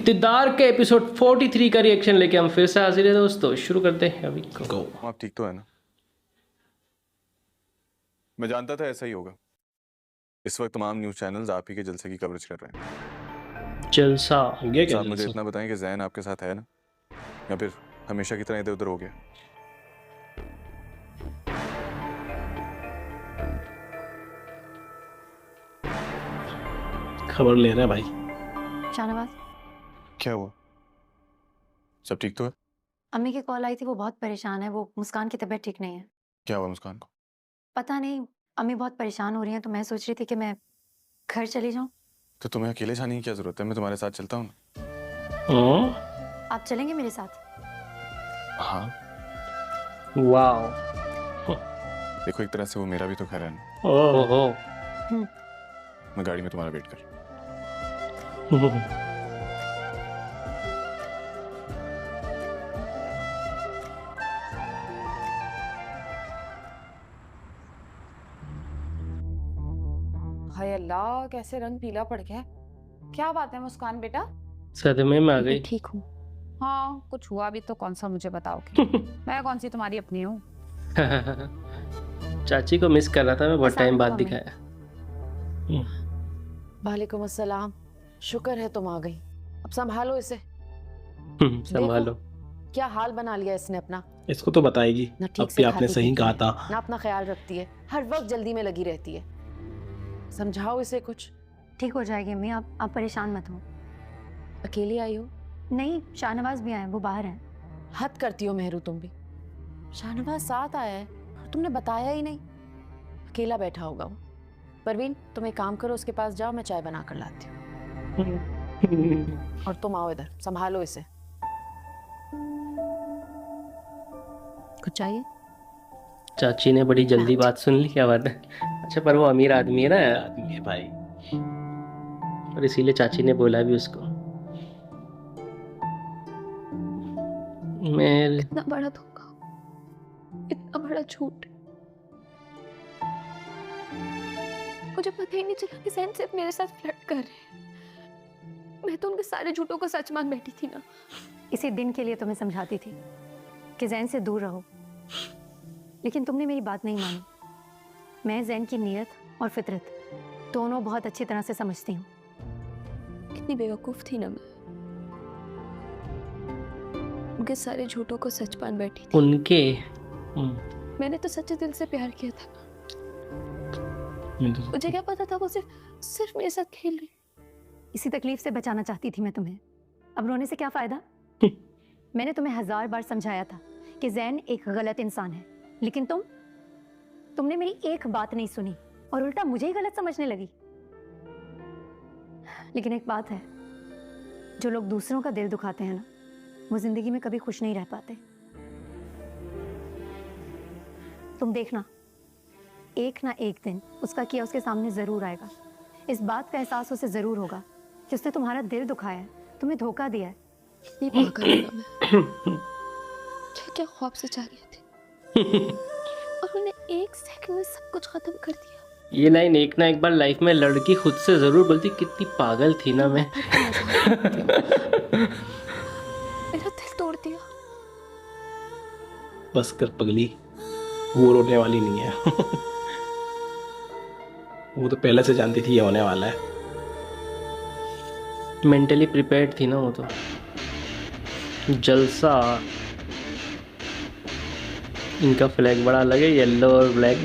इक़्तिदार के एपिसोड 43 का रिएक्शन लेके हम फिर से हाजिर हैं दोस्तों। शुरू करते हैं अभी को। आप ठीक तो है ना? मैं जानता था ऐसा ही होगा। इस वक्त तमाम न्यूज़ चैनल्स आप ही के जलसे की कवरेज कर रहे हैं। जलसा ये क्या आप मुझे जलसा? इतना बताएं कि जैन आपके साथ है ना, या फिर हमेशा की तरह इधर उधर हो गया? खबर ले रहे हैं भाई। शाहनवाज, क्या हुआ? सब ठीक तो है? अम्मी की कॉल आई थी, वो बहुत परेशान है। वो मुस्कान की तबीयत ठीक नहीं है। क्या हुआ मुस्कान को? पता नहीं, अम्मी बहुत परेशान हो रही हैं, तो मैं सोच रही थी कि मैं घर चली जाऊं। तो तुम्हें अकेले जाने की क्या जरूरत है? मैं तुम्हारे साथ चलता हूँ ना। आप चलेंगे मेरे साथ? हाँ, वाओ। देखो एक तरह से वो मेरा भी तो घर है ना। ओहो। मैं गाड़ी में तुम्हारा वेट कर। हाय अल्लाह, कैसे रंग पीला पड़ गया है। क्या बात है मुस्कान बेटा? सदमे में आ गई। मैं ठीक हूँ। हाँ, कुछ हुआ भी तो कौन सा मुझे बताओगे? मैं कौन सी तुम्हारी अपनी हूँ? चाची को मिस कर रहा था मैं, बहुत टाइम बाद मम्मी। दिखाया। वालेकुम अस्सलाम। शुक्र है तुम आ गई। अब संभालो इसे। संभालो। क्या हाल बना लिया इसने अपना। इसको तो बताएगी। ना अब ठीक भी से आपने खाती सही पीती कहा है, था। ना अपना ख्याल रखती है, हर वक्त जल्दी में लगी रहती है। समझाओ इसे कुछ। ठीक हो जाएगी अम्मी, आप परेशान मत हो। अकेली आई हो? नहीं, शाहनवाज भी आए, वो बाहर हैं। हद करती हो मेहरू तुम भी। शाहनवाज साथ आया है और तुमने बताया ही नहीं। अकेला बैठा होगा वो। परवीन, तुम एक काम करो, उसके पास जाओ, मैं चाय बना कर लाती हूँ। और तुम आओ इधर, संभालो इसे। कुछ चाहिए? चाची ने बड़ी जल्दी बात सुन ली, क्या बात है। अच्छा, पर वो अमीर आदमी है ना, आदमी है भाई। और इसीलिए चाची ने बोला भी उसको। मेरे इतना बड़ा धोखा, इतना बड़ा झूठ। मुझे पता ही नहीं चला कि जैन सिर्फ मेरे साथ फ्लर्ट कर रहे हैं। मैं तो उनके सारे झूठों को सच मान बैठी थी ना। इसी दिन के लिए तुम्हें समझाती थी कि जैन से दूर रहो, लेकिन तुमने मेरी बात नहीं मानी। मैं जैन की नीयत और फितरत दोनों बहुत अच्छी तरह से समझती हूँ। कितनी बेवकूफ़ थी ना मैं, उनके सारे झूठों को सच मान बैठी थी। उनके मैंने तो सच्चे दिल से प्यार किया था। मुझे क्या पता था वो सिर्फ मेरे साथ खेल रही। इसी तकलीफ से बचाना चाहती थी मैं तुम्हें। अब रोने से क्या फायदा? मैंने तुम्हें 1000 बार समझाया था कि जैन एक गलत इंसान है, लेकिन तुमने मेरी एक बात नहीं सुनी और उल्टा मुझे ही गलत समझने लगी। लेकिन एक बात है, जो लोग दूसरों का दिल दुखाते हैं ना, वो जिंदगी में कभी खुश नहीं रह पाते। तुम देखना, एक ना एक दिन उसका किया उसके सामने जरूर आएगा। इस बात का एहसास उसे जरूर होगा कि उसने तुम्हारा दिल दुखाया है, तुम्हें धोखा दिया है। ये पागल हूं ना मैं। क्या ख्वाब से जा रही थी और उन्हें एक सेकंड में सब कुछ खत्म कर दिया। ये लाइन एक ना एक बार लाइफ में लड़की खुद से जरूर बोलती, कितनी पागल थी ना मैं। मेरा दिल तोड़ दिया। बस कर पगली, वो रोने वाली नहीं है। वो तो पहले से जानती थी ये होने वाला है। मेंटली प्रिपेयर्ड थी ना वो तो। जलसा। इनका फ्लैग बड़ा अलग है, येलो और ब्लैक।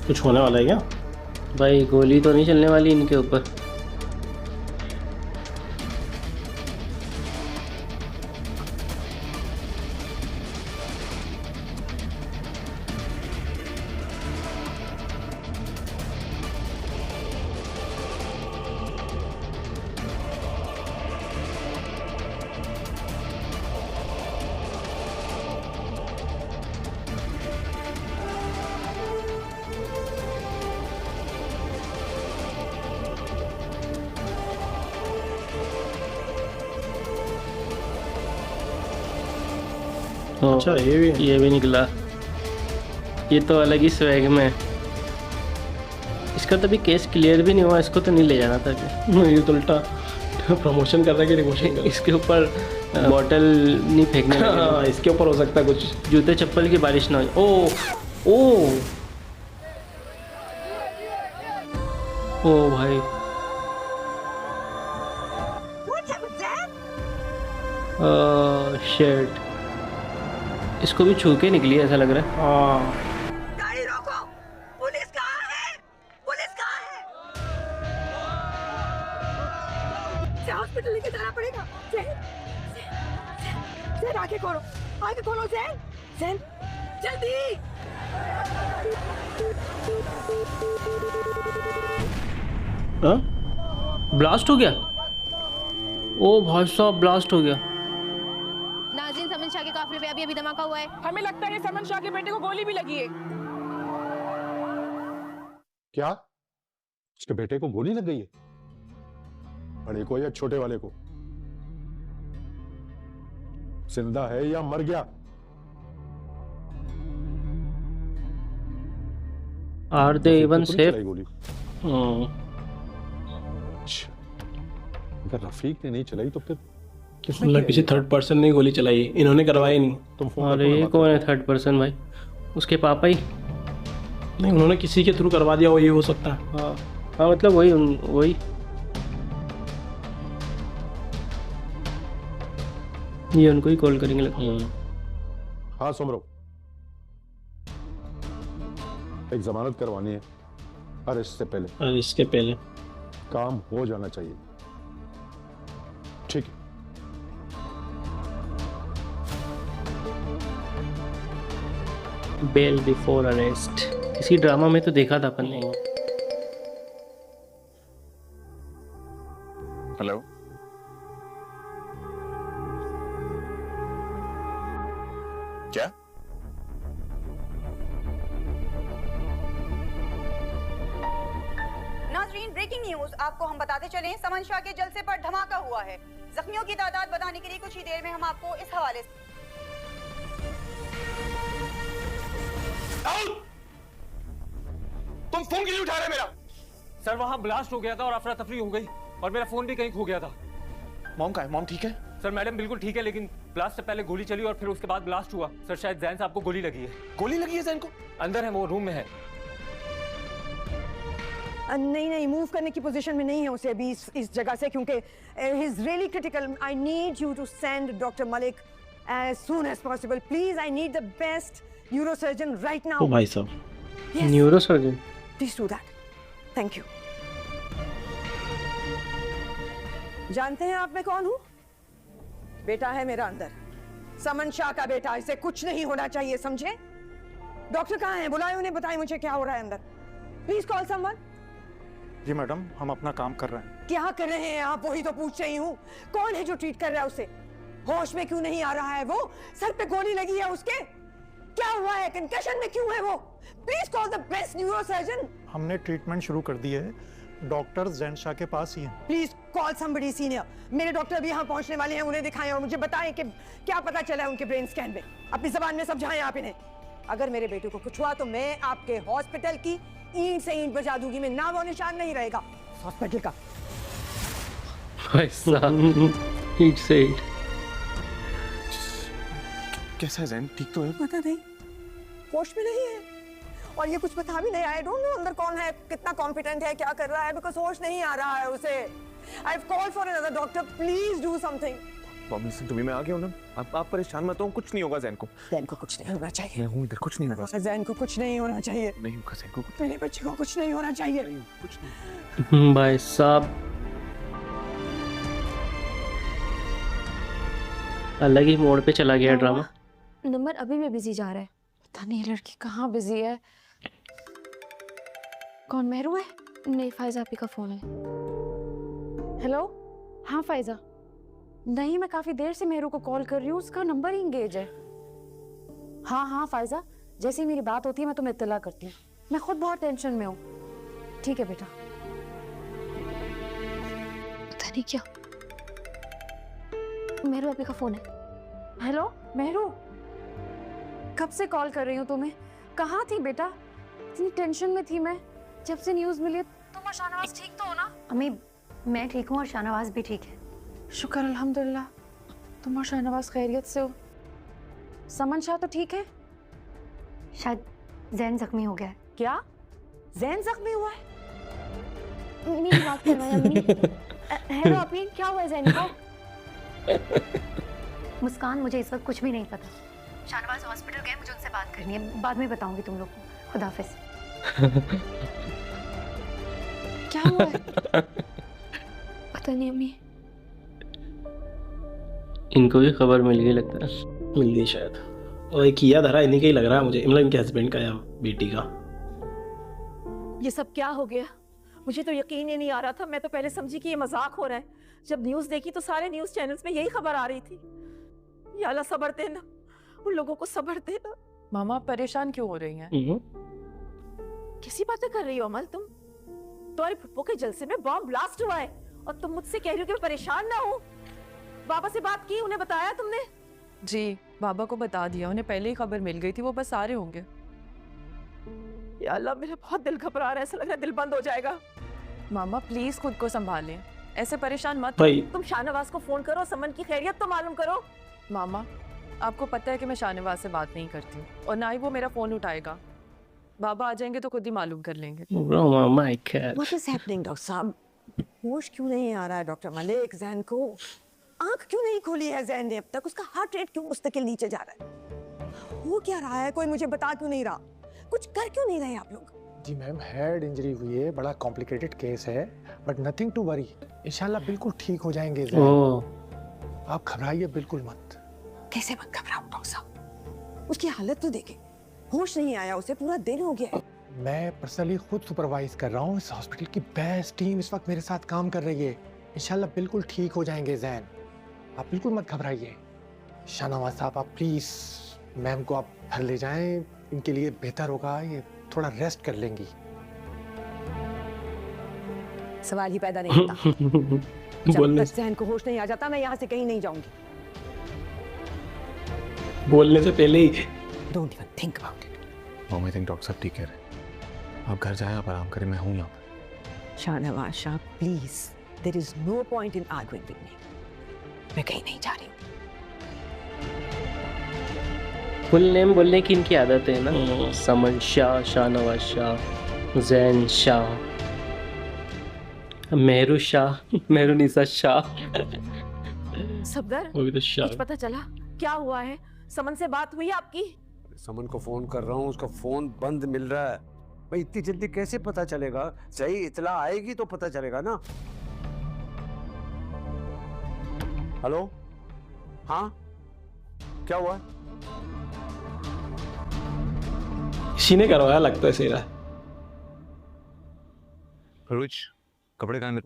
कुछ होने वाला है क्या? भाई गोली तो नहीं चलने वाली इनके ऊपर। अच्छा ये भी निकला। ये तो अलग ही स्वैग में है। इसका तो अभी केस क्लियर भी नहीं हुआ, इसको तो नहीं ले जाना था क्या? ये तो उल्टा प्रमोशन कर रहा है कि डिमोशन कर इसके ऊपर बॉटल नहीं फेंकने रहा है। लगे। हाँ, इसके ऊपर हो सकता है कुछ। जूते चप्पल की बारिश ना हो। ओ भाई, शिट, इसको भी छू के निकली ऐसा लग रहा है। हाँ गाड़ी रोको, पुलिस कहाँ है? पुलिस कहाँ है? इसे हॉस्पिटल लेके जाना पड़ेगा। जैन आगे खोलो जैन जल्दी। हाँ? ब्लास्ट हो गया। ओ भाई साहब, ब्लास्ट हो गया। नाज़रीन, समन शाह के काफिले पे अभी धमाका हुआ है। हमें लगता है ये समन शाह के बेटे को गोली भी लगी है। क्या उसके बेटे को गोली लग गई है? बड़े को या छोटे वाले को? जिंदा है या मर गया? आर दे इवन तो नहीं सेफ? चलाई गोली? अच्छा, अगर रफीक ने नहीं चलाई तो फिर किसने मतलब किया किसी ये? थर्ड पर्सन ने गोली चलाई, इन्होंने करवाई नहीं। तुम फोन अरे करो, ये मैं कौन है बात थर्ड पर्सन भाई? उसके पापा ही? नहीं, उन्होंने किसी के थ्रू करवा दिया हो, ये हो सकता है। हाँ हाँ, मतलब वही ये उनको ही कॉल करेंगे लगता है। हाँ सुमरो, एक जमानत करवानी है अरेस्ट से पहले। और इसके पहले काम हो जाना चाहिए, ठीक है? बेल बिफोर अरेस्ट, किसी ड्रामा में तो देखा था अपन ने। हेलो, क्या? नाजरीन, ब्रेकिंग न्यूज आपको हम बताते चलें, समन शाह के जलसे पर धमाका हुआ है। जख्मियों की तादाद बताने के लिए कुछ ही देर में हम आपको इस हवाले से तुम फोन क्यों नहीं उठा रहे मेरा? सर वहां ब्लास्ट हो गया था और अफरा तफरी हो गई और मेरा फोन भी कहीं खो गया था। मॉम का है? मॉम ठीक है? सर मैडम बिल्कुल ठीक है, लेकिन ब्लास्ट से पहले गोली चली और फिर उसके बाद ब्लास्ट हुआ। सर शायद जैन साहब को गोली लगी है। गोली लगी है जैन को? अंदर है, वो रूम में है। नहीं मूव करने की पोजीशन में नहीं है उसे अभी इस जगह से, क्योंकि he is really critical. I need you to send doctor Malik as soon as possible please. I need the best neurosurgeon right ओ नाउ। भाई साहब, neuro surgeon? Please do that, thank you. जानते हैं आप मैं कौन हूं? बेटा है मेरा अंदर, समन शाह का बेटा। इसे कुछ नहीं होना चाहिए, समझे? डॉक्टर कहाँ हैं? बुलाए उन्हें, बताएं मुझे क्या हो रहा है अंदर। Please call someone. जी मैडम, हम अपना काम कर रहे हैं। क्या कर रहे हैं आप? वही तो पूछ रही हूँ। कौन है जो ट्रीट कर रहा है उसे? होश में क्यों नहीं आ रहा है वो? सर पे गोली लगी है उसके? क्या हुआ है? कंकशन में क्यों है वो? Please call the best neurosurgeon. हमने ट्रीटमेंट शुरू कर दी है, डॉक्टर जैन शाह के पास ही हैं। Please call somebody senior. मेरे डॉक्टर अभी यहाँ पहुंचने वाले हैं, उन्हें दिखाएं और मुझे बताएं कि क्या पता चला है उनके ब्रेन स्कैन में। अपनी जबान में समझाएं आप इन्हें। अगर मेरे बेटे को कुछ हुआ तो मैं आपके हॉस्पिटल की ईंट से ईंट बजा दूंगी। मैं नाम और निशान नहीं रहेगा हॉस्पिटल का। भाई साहब, ईट से ईट। कैसा है जैन? ठीक तो है? पता नहीं, होश में नहीं है और ये कुछ बता भी नहीं। आई डोंट नो अंदर कौन है, कितना कॉम्पिटेंट है, क्या कर रहा है, बिकॉज होश नहीं आ रहा है उसे। I have called for another doctor, please do something. Mom listen to me, मैं आ गया हूं ना। आप परेशान मत हो, कुछ नहीं होगा जैन को। जैन को कुछ नहीं होना चाहिए। मैं हूं इधर, कुछ नहीं होगा। जैन को कुछ नहीं होना चाहिए। नहीं होगा जैन को कुछ मेरे बच्चे को कुछ नहीं होना चाहिए। नहीं, कुछ नहीं। भाई साहब, अलग ही मोड़ पे चला गया ड्रामा। नंबर अभी भी बिजी जा रहा है। पता नहीं ये लड़की कहाँ बिजी है। कौन, मेहरू है? नहीं, फायजा आपी का फोन है। हेलो, हाँ फायजा। नहीं, मैं काफी देर से मेहरू को कॉल कर रही हूँ, उसका नंबर ही इंगेज है। हाँ हाँ फायजा, जैसे ही मेरी बात होती है मैं तुम्हें इत्तला करती हूँ। मैं खुद बहुत टेंशन में हूँ। ठीक है बेटा। पता नहीं क्या। मेहरू आपी का फोन है। हेलो मेहरू, कब से कॉल कर रही हूँ तुम्हें? कहाँ थी बेटा? इतनी टेंशन में थी मैं। जब से न्यूज़ मिली है। तुम और शाहनवाज ठीक तो हो ना? अम्मी मैं ठीक हूँ और शाहनवाज भी ठीक है। शुक्र अल्हम्दुलिल्लाह। तुम और शाहनवाज खैरियत से हो? समन शाह तो ठीक है? शायद जैन जख्मी हो गया है। क्या जैन जख्मी हुआ है? मेरी बात करवाएं अम्मी। हेलो अभी क्या हुआ है जैन को? मुस्कान मुझे इस वक्त कुछ भी नहीं पता। शाहनवाज हॉस्पिटल गए, मुझे उनसे बात करनी है, बाद में बताऊंगी तुम लोग को। खुदा हाफिज। क्या हुआ है? पता नहीं अम्मी। इनको भी खबर मिल गई लगता है। मिल गई शायद। और एक किया धरा इन्हीं का ही लग रहा है मुझे, मतलब इनके हस्बैंड का या बेटी का। ये सब क्या हो गया? मुझे तो यकीन ही नहीं आ रहा था। मैं तो पहले समझी कि ये मजाक हो रहा है। जब न्यूज़ देखी तो सारे न्यूज़ चैनल्स में यही खबर आ रही थी। या अल्लाह सब्र देना, उन लोगों को सब्र देना। मामा परेशान क्यों हो रही हैं? कैसी बातें कर रही हो अमल तुम? तुम्हारे फुप्पो के जलसे में बॉम्ब ब्लास्ट हुआ है और तुम मुझसे कह रही हो कि मैं परेशान ना हूँ। बाबा से बात की, उन्हें बताया तुमने? जी बाबा को बता दिया, उन्हें पहले ही खबर मिल गई थी, वो बस आ रहे होंगे। या अल्लाह मेरा बहुत दिल घबरा रहा है, ऐसा लग रहा है दिल बंद हो जाएगा। मामा प्लीज खुद को संभालें, ऐसे परेशान मत। भाई तुम शाहनवाज को फोन करो, समन की खैरियत तो मालूम करो। मामा आपको पता है कि मैं शाहनवाज से बात नहीं करती हूँ और ना ही वो मेरा फोन उठाएगा। बाबा आ जाएंगे तो खुद ही मालूम कर लेंगे। Oh my God. What is happening, doctor साहब? होश क्यों नहीं आ रहा है डॉक्टर मलिक? जैन को आंख क्यों नहीं खोली है जैन ने अब तक? उसका हार्ट रेट क्यों मुस्तकिल नीचे जा रहा है? हो क्या रहा है? कोई मुझे बता क्यों नहीं रहा? कुछ कर क्यों नहीं रहे आप लोग? जी मैम, हेड इंजरी हुई है, बड़ा कॉम्प्लिकेटेड केस है, बट नथिंग टू वरी, इंशाल्लाह बिल्कुल ठीक हो जाएंगे जैन। आप घबराइए बिल्कुल मत। कैसे मत घबराओ डॉक्टर साहब? उसकी हालत तो देखें, होश नहीं आया उसे, पूरा दिन हो गया है। मैं पर्सनली खुद सुपरवाइज कर रहा हूँ। इस हॉस्पिटल की बेस्ट टीम इस वक्त मेरे साथ काम कर रही है। इंशाल्लाह बिल्कुल ठीक हो जाएंगे जैन, आप बिल्कुल मत घबराइए। शाहनवाज साहब आप प्लीज मैम को आप घर ले जाएं, इनके लिए बेहतर होगा, ये थोड़ा रेस्ट कर लेंगी। सवाल ही पैदा नहीं होता। जब बोलने तक जहन को होश नहीं आ जाता मैं यहाँ से कहीं नहीं जाऊंगी। बोलने से पहले ही। Don't even think about it. Mummy think doctor साहब ठीक कह रहे हैं। आप घर जाएं, आप आराम करें, मैं हूँ यहाँ पर। Shahnawaz Shah please, there is no point in arguing with me. मैं कहीं नहीं जा रही हूँ। फुल नेम बोलने की इनकी आदत है ना। समन शाह, शाहनवाज शाह, जैन शाह, मेहरू शाह, मेहरुनिसा शाह। सफदर, वो भी तो शाह। कुछ पता चला क्या हुआ है? समन से बात हुई आपकी? समन को फोन कर रहा हूँ, उसका फोन बंद मिल रहा है। भाई इतनी जल्दी कैसे पता चलेगा? सही इतला आएगी तो पता चलेगा ना। हेलो, हाँ क्या हुआ? इसी ने करवाया लगता है सेरा। फरूज कपड़े कहाँ हैं?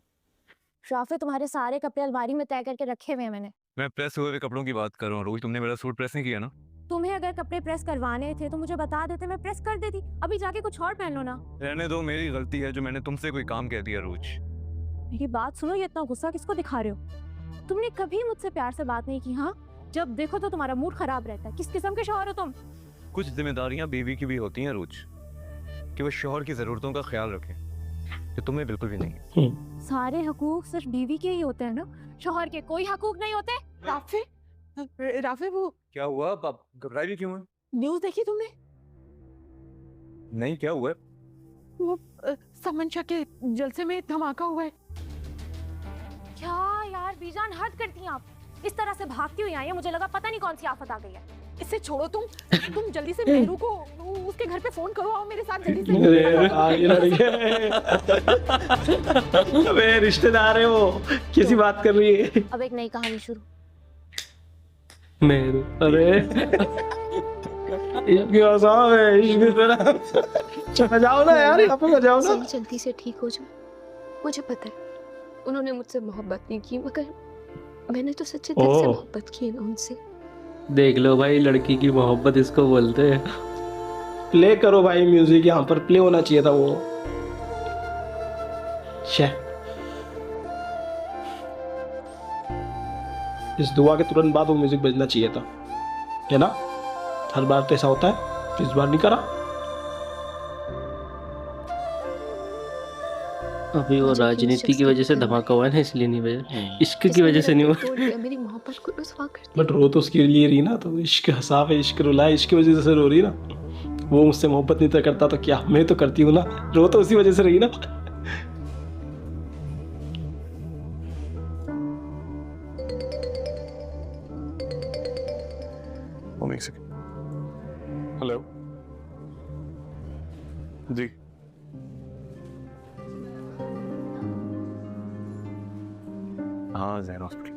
शाफे तुम्हारे सारे कपड़े अलमारी में तय करके रखे हुए हैं मैंने। मैं प्रेस हुए कपड़ों की बात कर रहा हूँ। रोज तुमने मेरा सूट प्रेस नहीं किया ना? तुम्हें अगर कपड़े प्रेस करवाने थे तो मुझे बता देते, मैं प्रेस कर देती। अभी जाके कुछ और पहन लो ना। रहने दो, मेरी गलती है जो मैंने तुमसे कोई काम कह दिया। रोज मेरी बात सुनो, ये इतना गुस्सा किसको दिखा रहे हो? तुमने कभी मुझसे प्यार से बात नहीं की। हाँ, जब देखो तो तुम्हारा मूड खराब रहता है। किस किस्म के शौहर हो तुम? कुछ जिम्मेदारियां बीवी की भी होती हैं रोज, कि वो शौहर की जरूरतों का ख्याल रखे, कि तुम्हें बिल्कुल भी नहीं। सारे हकूक सिर्फ बीवी के ही होते हैं ना, शौहर के कोई हकूक नहीं होते। राफे, राफे वो क्या हुआ? आप घबराई भी क्यों है? न्यूज़ देखी तुमने? नहीं, क्या हुआ? वो समन शाह के जलसे में धमाका हुआ है। क्या यार बीजान, हद करती हैं आप। इस तरह से भागती हुई आई है, मुझे लगा पता नहीं कौन सी आफत आ गई है। इसे छोड़ो तुम जल्दी से मेहरू को उसके घर पे फोन करो। आओ मेरे साथ जल्दी से। अबे रिश्तेदार है वो, कैसी बात कर रही है? अब एक नई कहानी शुरू। मेहरू, अरे इश्क आसान है, इश्क तेरा। चला जाओ ना यार, यहाँ पे जाओ ना। जल्दी से ठीक हो जाओ। मुझे पता है उन्होंने मुझसे मोहब्बत नहीं की, मगर मैंने तो सच्चे दिल से मोहब्बत की है ना उनसे। देख लो भाई, लड़की की मोहब्बत इसको बोलते हैं। प्ले करो भाई म्यूजिक, यहाँ पर प्ले होना चाहिए था वो। इस दुआ के तुरंत बाद वो म्यूजिक बजना चाहिए था, है ना? हर बार तो ऐसा होता है, तो इस बार नहीं करा। अभी वो राजनीति की वजह से धमाका हुआ है ना, इसलिए नहीं बजा। इश्क की वजह से नहीं हुआ। मेरी मोहब्बत को रुसवा कर बट रो तो उसके लिए रही ना, तो इश्क हंसा है, इश्क रुलाए, इश्क की वजह से रो रही ना। वो मुझसे मोहब्बत नहीं तो करता तो क्या, मैं तो करती हूँ ना, रो तो उसी वजह से रही ना। हेलो जी, हाँ जैन हॉस्पिटल।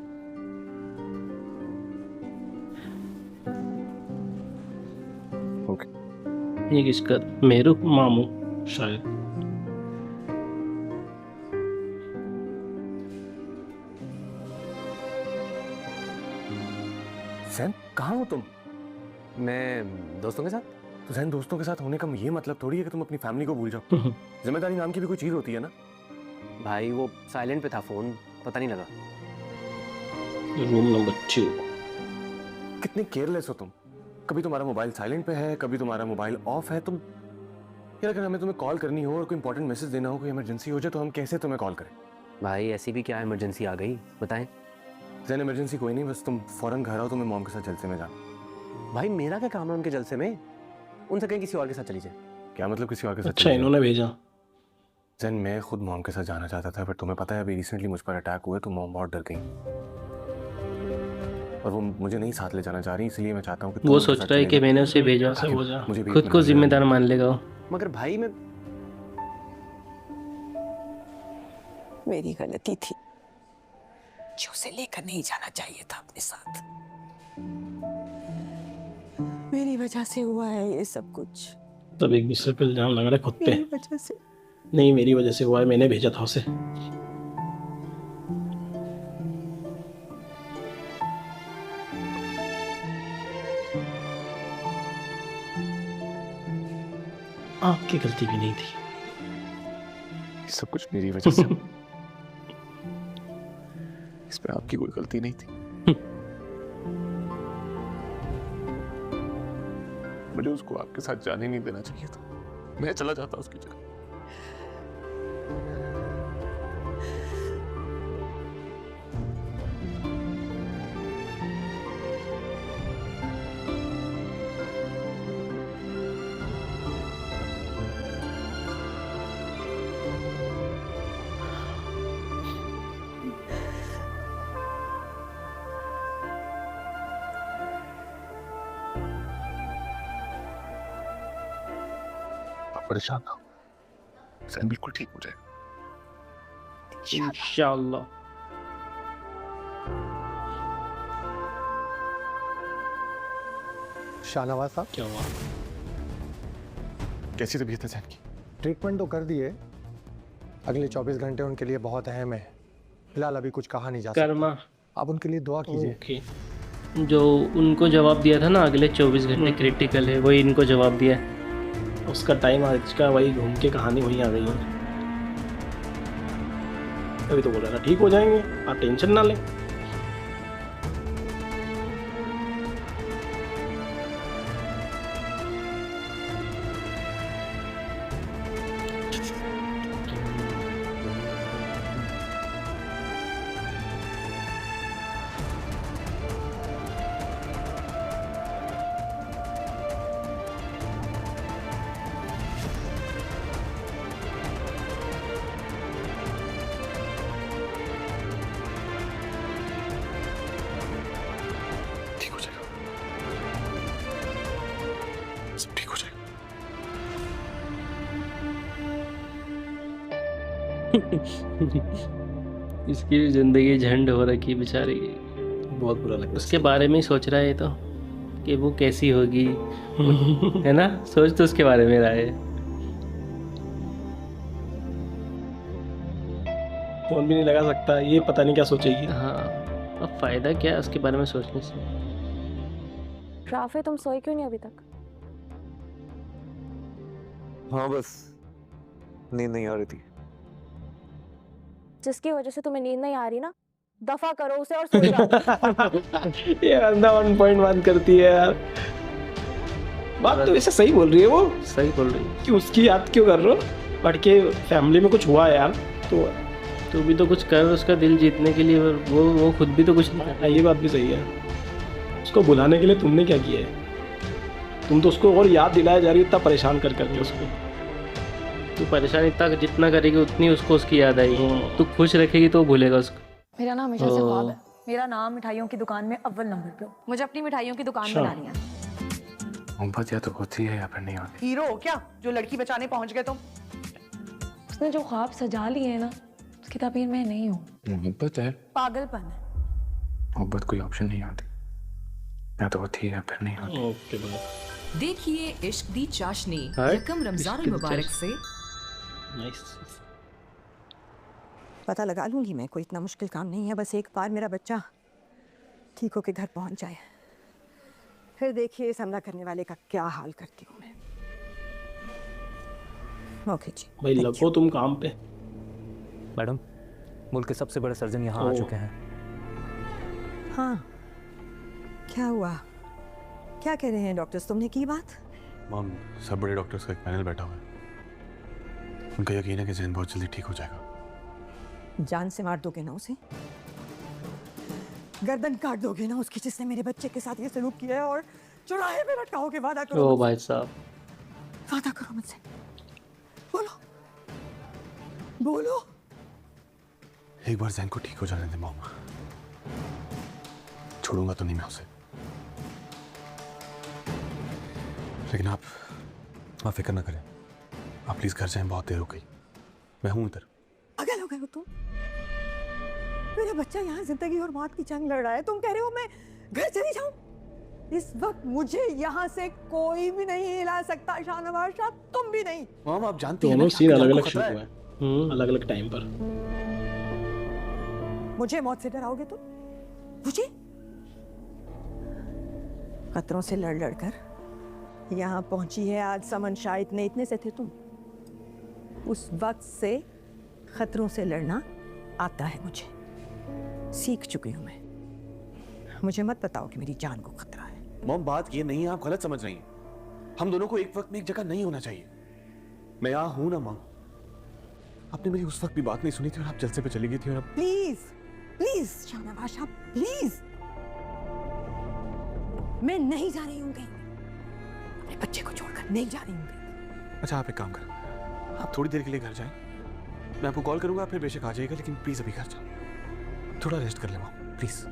ओके। ये किसका? मेरू मामू शायद। जैन कहाँ हो तुम? मैं दोस्तों के साथ। तो जैन दोस्तों के साथ होने का ये मतलब थोड़ी है कि तुम अपनी फैमिली को भूल जाओ। जिम्मेदारी नाम की भी कोई चीज होती है ना। भाई वो साइलेंट पे था फोन, पता नहीं लगा। Room number 2। कितने केयरलेस हो तुम। कभी तुम्हारा मोबाइल साइलेंट पे है, कभी तुम्हारा मोबाइल ऑफ है। तुम यार, अगर हमें तुम्हें कॉल करनी हो और कोई इंपॉर्टेंट मैसेज देना हो, कोई इमरजेंसी हो जाए, तो हम कैसे तुम्हें कॉल करें? भाई ऐसी भी क्या इमरजेंसी आ गई, बताएं। जैन इमरजेंसी कोई नहीं, बस तुम फौरन घर आओ, तुम्हें मॉम के साथ जलसे में जाना। भाई मेरा क्या काम है उनके जलसे में? उनसे कहीं किसी और के साथ चली जाए। क्या मतलब किसी और के साथ? अच्छा इन्होंने भेजा। जैन मैं खुद मॉम के साथ जाना चाहता था, बट तुम्हें पता है अभी रिसेंटली मुझ पर अटैक हुए तो मॉम बहुत डर गई और वो मुझे नहीं साथ ले जाना चाह रही, इसलिए मैं चाहता हूँ कि वो सोच रहा है कि मैंने उसे भेजा, मुझे भी खुद को जिम्मेदार मान लेगा। मगर भाई मैं मेरी गलती थी, जो उसे लेकर नहीं जाना चाहिए था अपने साथ। मेरी वजह से हुआ है ये सब कुछ। तब एक दूसरे पे इल्जाम लगा रहे खुद पे। मेरी वजह से नहीं, मेरी वजह से हुआ है, मैंने भेजा था उसे। आपकी गलती भी नहीं थी। सब कुछ मेरी वजह से। इसमें आपकी कोई गलती नहीं थी। मुझे उसको आपके साथ जाने नहीं देना चाहिए था। मैं चला जाता उसकी जगह। परेशान ना हो, सैन बिल्कुल ठीक हो जाएगा इंशाअल्लाह। शाहनवाज साहब, क्या हुआ? कैसी तबीयत है सैन की? ट्रीटमेंट तो कर दिए, अगले 24 घंटे उनके लिए बहुत अहम है। फिलहाल अभी कुछ कहा नहीं जा सकता। कर्मा, आप उनके लिए दुआ कीजिए। ओके। जो उनको जवाब दिया था ना अगले 24 घंटे क्रिटिकल है, वही इनको जवाब दिया। उसका टाइम आज का वही घूम के कहानी वही आ गई है। अभी तो बोल रहा था ठीक हो जाएंगे, आप टेंशन ना लें। इसकी जिंदगी झंड हो रखी बेचारी की। बहुत बुरा लगता है। उसके बारे में ही सोच रहा है तो कि वो कैसी होगी। है ना, सोच तो उसके बारे में रहा है। फोन भी नहीं लगा सकता, ये पता नहीं क्या सोचेगी। हाँ, अब फायदा क्या है उसके बारे में सोचने से। राफे, तुम सोए क्यों नहीं अभी तक? हाँ बस नींद नहीं आ रही थी। जिसकी वजह से तुम्हें नींद नहीं आ रही ना, दफा करो उसे और सो जाओ। ये बंदा 1 पॉइंट बात करती है यार। बात तो वैसे सही बोल रही है वो, सही बोल रही है। कि उसकी याद क्यों कर रहे हो, पढ़ के फैमिली में कुछ हुआ है यार, तो तू भी तो कुछ कर उसका दिल जीतने के लिए, और वो खुद भी तो कुछ नहीं कर। ये बात भी सही है। उसको बुलाने के लिए तुमने क्या किया है? तुम तो उसको और याद दिलाया जा रही है इतना परेशान कर करके उसको। तू परेशान इतना जितना करेगी उतनी उसको उसकी याद आएगी। तू खुश रखेगी तो वो भूलेगा उसको। मेरा नाम हमेशा से ख्वाब है। मेरा नाम मिठाइयों की दुकान में अव्वल नंबर पे हो। मुझे अपनी मिठाइयों की दुकान बनानी है। मोहब्बत या तो होती है या फिर नहीं होती। हीरो हो क्या जो लड़की बचाने पहुंच गए तुम? उसने जो ख्वाब सजा लिए हैं ना, उसकी ताबीर मैं नहीं हूँ। मोहब्बत है, पागलपन है। मोहब्बत कोई ऑप्शन नहीं होती, या तो होती है या फिर नहीं होती। ओके भाई। देखिए इश्क दी चाशनी हाय, यकम रमजान इश्क दी मुबारक चाशनी। से। नाइस। पता लगा लूंगी मैं, कोई इतना मुश्किल काम नहीं है। बस एक बार मेरा बच्चा ठीक होके घर पहुंच जाए, फिर देखिए इस हमला करने वाले का क्या हाल करती हूँ मैं। ओके जी भाई लगो तुम काम पे। मैडम, मुल्क के सबसे बड़े सर्जन यहाँ आ चुके हैं। हाँ, क्या हुआ? क्या कह रहे हैं डॉक्टर्स? तुमने की बात? मॉम, सब बड़े डॉक्टर्स का एक पैनल बैठा हुआ है। उनका यकीन है कि जैन बहुत जल्दी ठीक हो जाएगा। जान से मार दोगे ना उसे? गर्दन काट दोगे ना उसकी, जिसने मेरे बच्चे के साथ ये सलूक किया है, और चौराहे पे लटकाओगे? वादा करो। ओ भाई साहब, वादा करो मुझसे। बोलो बोलो। एक बार जैन को ठीक हो जाने दे मॉम, छोड़ूंगा तो नहीं मैं उसे। लेकिन आप फिक्र ना करें, आप प्लीज घर जाएं, बहुत देर हो गई। मैं हूं इधर। पागल हो गए हो तुम? मेरा बच्चा यहाँ जिंदगी और मौत की जंग लड़ रहा है, तुम कह रहे हो मैं घर चली जाऊं? इस वक्त मुझे यहाँ से कोई भी नहीं हिला सकता। शाहनवाज साहब, तुम भी नहीं। मॉम, आप जानती हैं दोनों ना, सीन आपको अलग अलग खतरा शुरू है। हुए, अलग अलग टाइम पर। मुझे मौत से डराओगे तुम? मुझे? खतरों से लड़ लड़ कर यहाँ पहुंची है आज समन शाह। इतने से थे तुम। उस वक्त से खतरों से लड़ना आता है मुझे, सीख चुकी हूं मैं। मुझे मत बताओ कि मेरी जान को खतरा है। मॉम, बात ये नहीं है, आप गलत समझ रही हैं। हम दोनों को एक वक्त में एक जगह नहीं होना चाहिए। मैं यहाँ हूं ना मॉम। आपने मेरी उस वक्त भी बात नहीं सुनी थी और आप जलसे पे चली गई थी। और अब प्लीज प्लीज शाहनवाज साहब, प्लीज। मैं नहीं जा रही हूँ कहीं, अपने बच्चे को छोड़कर नहीं जा रही हूँ कहीं। अच्छा, आप एक काम करें, आप थोड़ी देर के लिए घर जाएं। मैं आपको कॉल करूंगा, फिर बेशक आ जाइएगा, लेकिन प्लीज अभी घर जाओ, थोड़ा रेस्ट कर ले मॉम, प्लीज।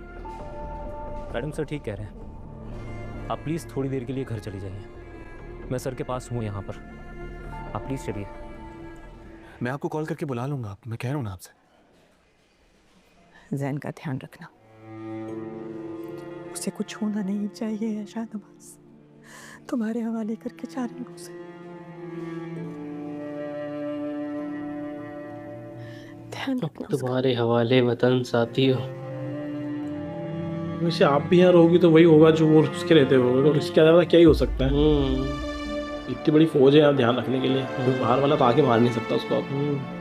मैडम सर ठीक कह रहे हैं, आप प्लीज़ थोड़ी देर के लिए घर चली जाइए। मैं सर के पास हूँ यहाँ पर, आप प्लीज़ चलिए। मैं आपको कॉल करके बुला लूंगा, मैं कह रहा हूँ ना आपसे। जैन का ध्यान रखना, उसे कुछ होना नहीं चाहिए। शाहनवाज, तुम्हारे हवाले करके जा रही हूँ उसे। ध्यान रखना उसका। तुम्हारे हवाले वतन साथियों। वैसे आप भी यहाँ रहोगी तो वही होगा जो वो उसके रहते होगा, और इसके अलावा क्या ही हो सकता है। इतनी बड़ी फौज है यहाँ ध्यान रखने के लिए, कोई बाहर वाला तो आके मार नहीं सकता उसको।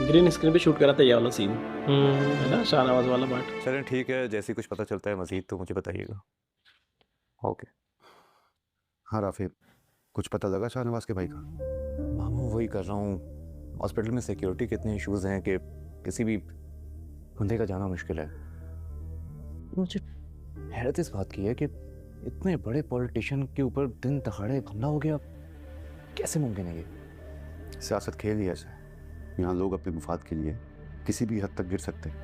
ग्रीन स्क्रीन पे शूट करा था ये वाला सीन, है ना, शाहनवाज वाला पार्ट। चलें ठीक है, जैसे कुछ पता चलता है मजीद तो मुझे बताइएगा। ओके। हाँ राफी, कुछ पता लगा शाहनवाज के भाई का? मामू वही कर रहा हूँ, हॉस्पिटल में सिक्योरिटी के इतने इश्यूज हैं कि किसी भी बंदे का जाना मुश्किल है। मुझे हैरत इस बात की है कि इतने बड़े पॉलिटिशियन के ऊपर दिन दहाड़े हमला हो गया, कैसे मुमकिन है ये? सियासत खेल ही ऐसा है, यहाँ लोग अपने मुफाद के लिए किसी भी हद तक गिर सकते हैं।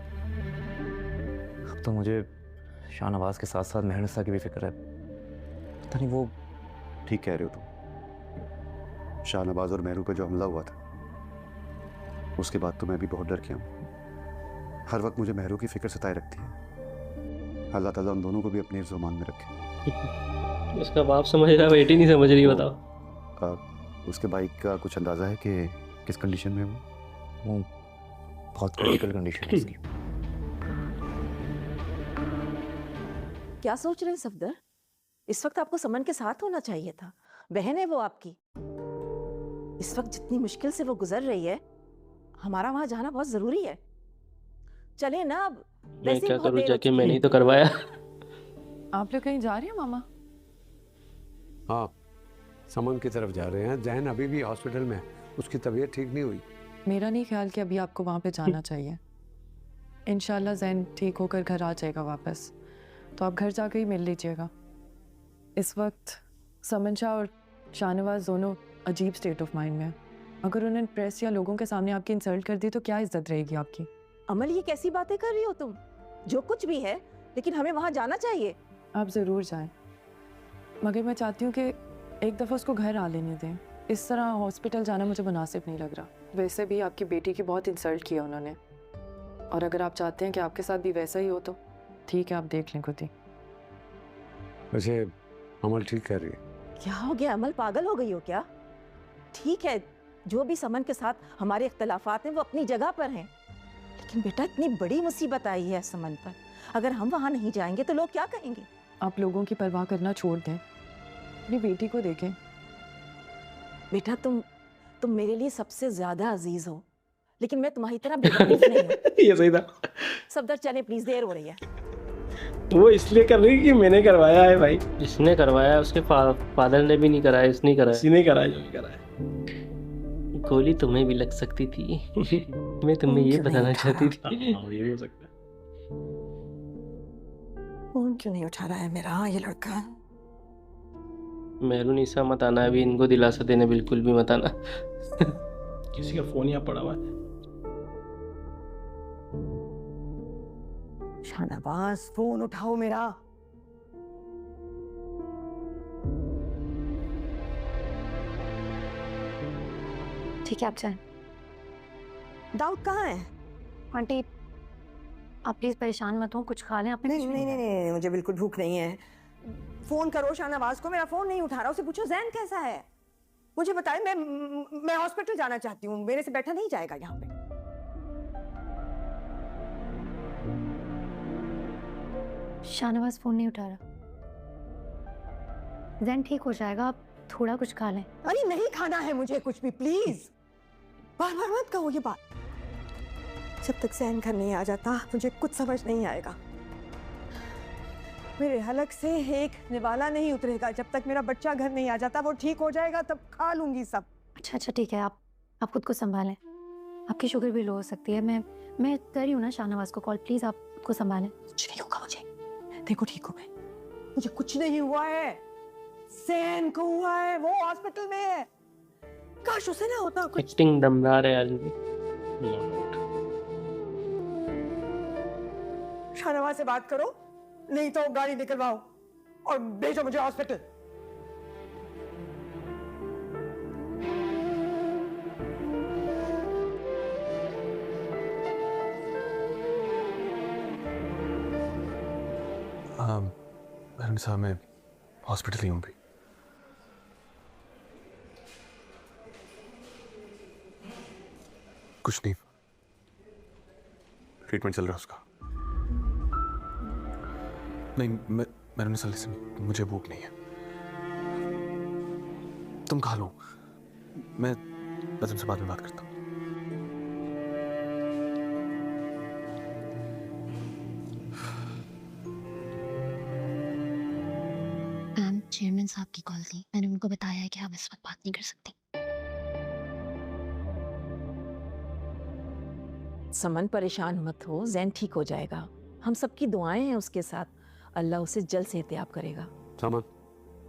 अब तो मुझे शाहनवाज के साथ साथ मेहरनिसा की भी फिक्र है। पता नहीं वो ठीक कह रहे हो तुम। शाहनवाज और मेहरू पे जो हमला हुआ था, उसके बाद तो मैं भी बहुत डर गया हूँ। हर वक्त मुझे मेहरू की फिक्र सताए रखती है। अल्लाह ताला उन दोनों को भी अपने हिफ्ज़-ओ-मान में रखे। उसका बाप समझ रहा है, बेटी नहीं समझ रही, बताओ। उसके भाई का कुछ अंदाजा है कि किस कंडीशन में वो बहुत क्रिटिकल कंडीशन है उसकी। क्या सोच रहे हैं सफदर? इस वक्त आपको समन के साथ होना चाहिए था। बहन है वो आपकी। इस वक्त जितनी मुश्किल से वो गुजर रही है, हमारा वहां जाना बहुत जरूरी है। चले ना अब, मैं वैसे ही क्या बहुत करूँ देर हो जाके, चुकी मैंने है। ही तो करवाया। आप लोग कहीं जा रही हो मामा? हाँ, समन की तरफ जा रहे हैं। जैन अभी भी हॉस्पिटल में है, उसकी तबीयत ठीक नहीं हुई। मेरा नहीं ख्याल कि अभी आपको वहाँ पे जाना चाहिए। इंशाल्लाह जैन ठीक होकर घर आ जाएगा वापस, तो आप घर जाकर ही मिल लीजिएगा। इस वक्त समन शाह और शाहनवाज दोनों अजीब स्टेट ऑफ माइंड में हैं। अगर उन्होंने प्रेस या लोगों के सामने आपकी इंसल्ट कर दी तो क्या इज्जत रहेगी आपकी? अमल, ये कैसी बातें कर रही हो तुम? जो कुछ भी है, लेकिन हमें वहां जाना चाहिए। आप ज़रूर जाएं, मगर मैं चाहती हूँ कि एक दफ़ा उसको घर आ लेने दें। इस तरह हॉस्पिटल जाना मुझे मुनासिब नहीं लग रहा। वैसे भी आपकी बेटी की बहुत इंसल्ट किया उन्होंने, और अगर आप चाहते हैं कि आपके साथ भी वैसा ही हो तो ठीक है, आप देख लें खुद ही। वैसे अमल ठीक कह रही है। क्या हो गया अमल, पागल हो गई हो क्या? ठीक है, जो भी समन के साथ हमारे इख्तलाफात हैं वो अपनी जगह पर हैं, लेकिन बेटा इतनी बड़ी मुसीबत आई है समन पर, अगर हम वहां नहीं जाएंगे तो लोग क्या कहेंगे? आप लोगों की परवाह करना छोड़ दें, अपनी बेटी को देखें। बेटा तुम मेरे लिए सबसे ज्यादा अजीज हो, लेकिन मैं तुम्हारी तरह बेवकूफ नहीं हूँ। ये सही था। सफदर चले प्लीज, देर हो रही है। वो इसलिए कर रही है कि मैंने करवाया है भाई। इसने करवाया, उसके फादर ने भी नहीं कराया, इसने कराया। इसी ने कराया, जो भी कराया। गोली तुम्हें भी लग सकती थी। मैं तुम्हें ये बताना चाहती थी। ये भी हो सकता है। फोन क्यों नहीं उठा रहा है मेरा ये लड़का? मेहरुनिसा मत आना, अभी इनको दिलासा देने बिल्कुल भी मत आना। किसी का फोन यहाँ पड़ा हुआ है। शाहनवाज, फोन उठाओ मेरा। ठीक है, आप जाएं। दाऊद कहाँ है? आंटी आप प्लीज परेशान मत हो, कुछ खा लें। आपने नहीं नहीं नहीं नहीं, मुझे बिल्कुल भूख नहीं है। फोन करो शाहनवाज को, मेरा फोन नहीं उठा रहा, उसे पूछो जैन कैसा है, मुझे बताए। मैं हॉस्पिटल जाना चाहती हूँ, मेरे से बैठा नहीं जाएगा यहाँ पे। शाहनवाज फोन नहीं उठा रहा। जैन ठीक हो जाएगा, आप थोड़ा कुछ खा लें। अरे नहीं खाना है मुझे कुछ भी, प्लीज। बार बार मत कहो ये बात। जब तक जैन घर नहीं आ जाता मुझे कुछ समझ नहीं आएगा। मेरे हलक से एक निवाला नहीं उतरेगा जब तक मेरा बच्चा घर नहीं आ जाता। वो ठीक हो जाएगा तब खा लूंगी सब। अच्छा अच्छा ठीक है, आप खुद को संभालें। आपकी शुगर भी लो हो सकती है। मैं कर रही हूँ ना शाहनवाज को कॉल, प्लीज आप खुद को संभालें। कुछ नहीं होगा मुझे, देखो ठीक हो मैं। मुझे कुछ नहीं हुआ है, जैन को हुआ है, वो हॉस्पिटल में है। काश उसे ना होता कुछ। एक्टिंग दमदार है आदमी। शाहनवाज से बात करो, नहीं तो गाड़ी निकलवाओ और भेजो मुझे हॉस्पिटल। मैडम साहब, मैं हॉस्पिटल ही हूँ भी। कुछ नहीं, ट्रीटमेंट चल रहा है उसका। नहीं मैडम साहब लिसन, मुझे भूख नहीं है, तुम खा लो। मैं तुमसे बाद में बात करता हूँ। चेयरमैन साहब की कॉल थी, मैंने उनको बताया है कि आप इस वक्त बात नहीं कर सकती। समन परेशान मत हो, जैन ठीक हो जाएगा। हम सबकी दुआएं हैं उसके साथ, अल्लाह उसे जल्द सेहतियाब करेगा। समन,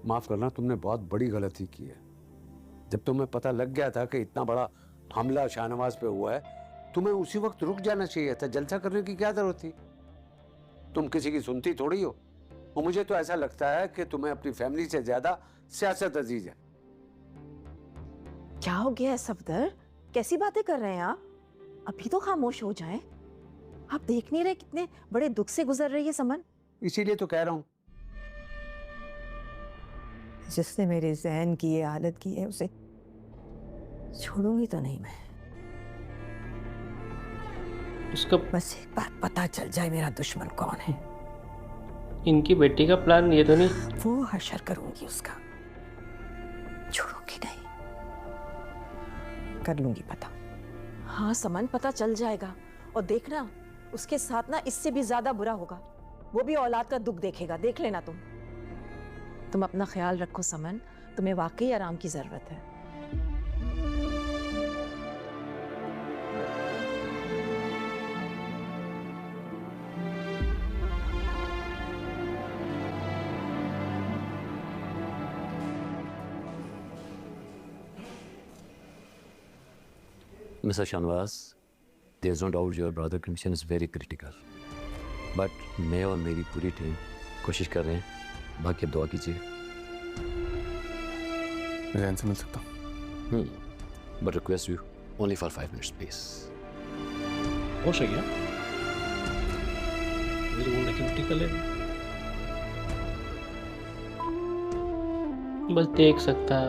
माफ करना, तुमने बहुत बड़ी गलती की है। जब तुम्हें पता लग गया था कि इतना बड़ा हमला शाहनवाज पे हुआ है, तुम्हें उसी वक्त रुक जाना चाहिए था। जलसा करने की क्या जरूरत थी? तुम किसी की सुनती थोड़ी हो। और मुझे तो ऐसा लगता है कि तुम्हें अपनी फैमिली से ज्यादा सियासत अजीज है। क्या हो गया है सफदर, कैसी बातें कर रहे हैं आप? अभी तो खामोश हो जाएं। आप देख नहीं रहे कितने बड़े दुख से गुजर रही है समन? इसीलिए तो कह रहा हूं। जिसने मेरे जहन की ये हालत की है उसे छोड़ूंगी तो नहीं मैं। उसका बस एक बार पता चल जाए मेरा दुश्मन कौन है। इनकी बेटी का प्लान ये तो नहीं? वो हशर करूंगी उसका, छोड़ूंगी नहीं, कर लूंगी पता। हाँ समन, पता चल जाएगा। और देखना उसके साथ ना इससे भी ज्यादा बुरा होगा। वो भी औलाद का दुख देखेगा, देख लेना तुम अपना ख्याल रखो समन, तुम्हें वाकई आराम की जरूरत है। Mr. Shanwas, there's no doubt your brother condition is very critical. But मैं और मेरी पूरी टीम कोशिश कर रहे हैं, बाकी अब दुआ कीजिए। जैन से मिल सकता हूँ? But request you only for 5 minutes, please. हो सके मेरे को क्रिटिकल है, बस देख सकता है।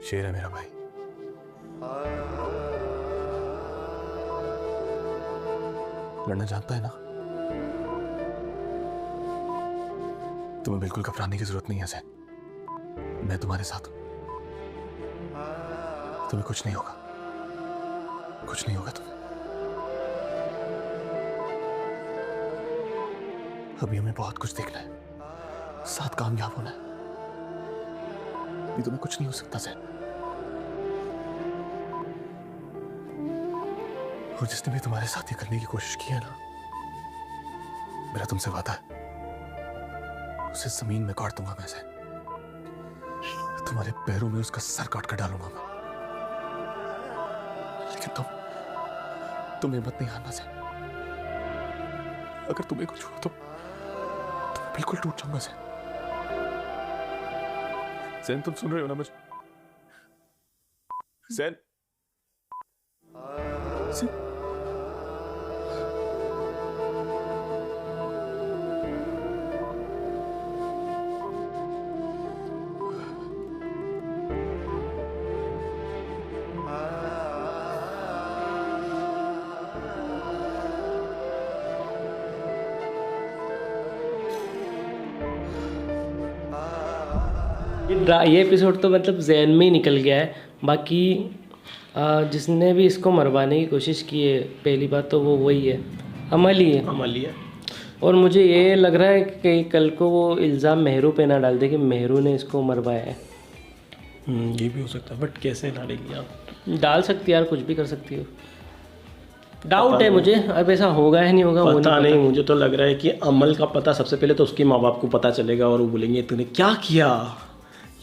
शेर है मेरा भाई। लड़ना जानता है ना? तुम्हें बिल्कुल घबराने की जरूरत नहीं है जैन, मैं तुम्हारे साथ हूं। तुम्हें कुछ नहीं होगा, कुछ नहीं होगा तुम्हें। अभी हमें बहुत कुछ देखना है, साथ कामयाब होना है। अभी तुम्हें कुछ नहीं हो सकता जैन। और जिसने भी तुम्हारे साथ ये करने की कोशिश की है ना, मेरा तुमसे वादा है, उसे जमीन में काट दूंगा मैं जैन। तुम्हारे पैरों में उसका सर काट कर डालूंगा मैं। लेकिन तुम हिम्मत नहीं हारना जैन। अगर तुम्हें कुछ हुआ तो मैं बिल्कुल टूट जाऊंगा जैन। जैन तुम सुन रहे हो ना मुझे? जैन ये एपिसोड तो मतलब जहन में ही निकल गया है। बाकी जिसने भी इसको मरवाने की कोशिश की है, पहली बात तो वो वही है, अमल ही है। और मुझे ये लग रहा है कि कल को वो इल्ज़ाम मेहरू पे ना डाल दे कि मेहरू ने इसको मरवाया है। ये भी हो सकता है, बट कैसे डालेगी यार? डाल सकती है यार, कुछ भी कर सकती हो। डाउट है मुझे, अब ऐसा होगा या नहीं होगा वो पता नहीं। मुझे तो लग रहा है कि अमल का पता सबसे पहले तो उसके माँ बाप को पता चलेगा और वो बोलेंगे तूने क्या किया,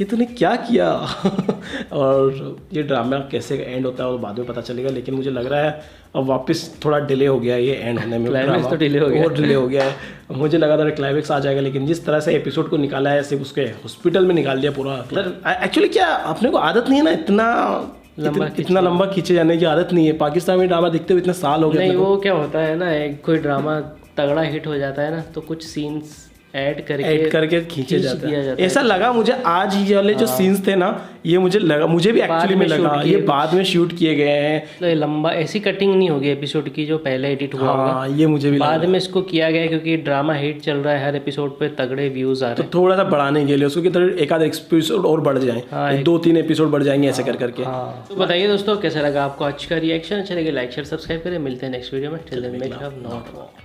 ये तूने क्या किया। और ये ड्रामा कैसे एंड होता है वो बाद में पता चलेगा। लेकिन मुझे लग रहा है अब वापस थोड़ा डिले हो गया ये एंड होने में। क्लाइमेक्स तो डिले हो गया, बहुत डिले हो गया है। मुझे लगा था क्लाइमेक्स आ जाएगा, लेकिन जिस तरह से एपिसोड को निकाला है, सिर्फ उसके हॉस्पिटल में निकाल दिया पूरा। एक्चुअली क्या अपने को आदत नहीं है ना इतना लंबा खींचे जाने की आदत नहीं है। पाकिस्तानी ड्रामा देखते हुए इतने साल हो गए। नहीं, वो क्या होता है ना, एक कोई ड्रामा तगड़ा हिट हो जाता है ना, तो कुछ सीन्स ऐड करके खींचे जाता है। ऐसा लगा मुझे आज ये वाले जो सीन्स थे ना, ये मुझे भी एक्चुअली में लगा ये बाद में शूट किए गए हैं। तो ये लंबा ऐसी कटिंग नहीं होगी एपिसोड की जो पहले एडिट हुआ होगा। ये मुझे भी बाद में इसको किया गया क्योंकि ड्रामा हिट चल रहा है, हर एपिसोड पे तगड़े व्यूज आ रहे हैं, तो थोड़ा सा बढ़ाने के लिए उसको एक आध एपिसोड और बढ़ जाए, 2-3 एपिसोड बढ़ जाएंगे ऐसे करके। तो बताइए दोस्तों कैसा लगा आपको आज का रिएक्शन। अच्छा लगे लाइक शेयर सब्सक्राइब करें। मिलते हैं नेक्स्ट वीडियो में। Till then make love not war.